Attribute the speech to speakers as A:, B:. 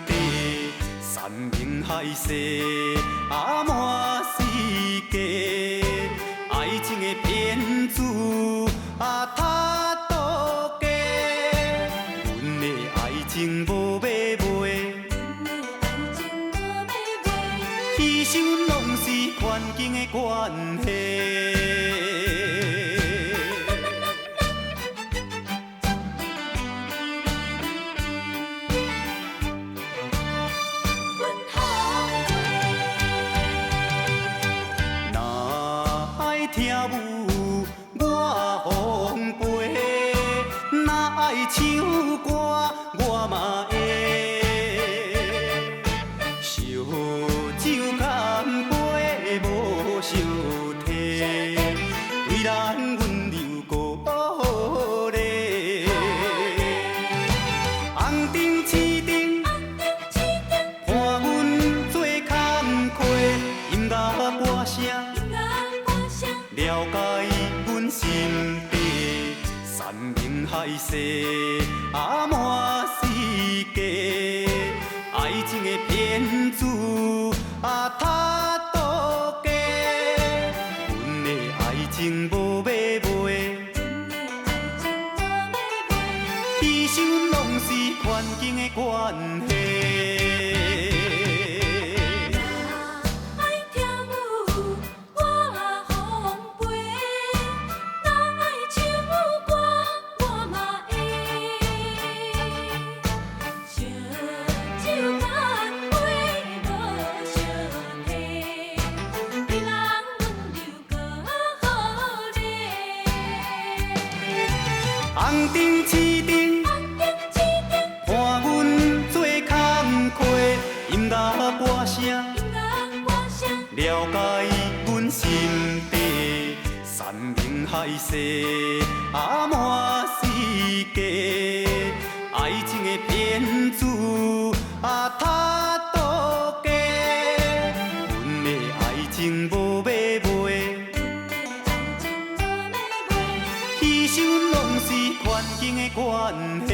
A: 地，山明海誓，满世界，爱情的骗子他渡假，阮的爱情无买卖，牺牲拢是环境的关系。听舞我奉陪，若爱唱歌我嘛会。烧酒干杯无相提，为咱温柔鼓励。红灯青灯，伴阮做工课，音乐歌声。了解阮心底，山明海誓满世界，爱情的骗子他渡假，阮的爱情无买卖，牺牲拢是环境的关系。红灯青灯，伴阮做工课，音乐歌声，了解阮心底，山明海誓满世界，爱情的骗子他渡假，阮的爱情无买卖。牺牲拢是环境的关系。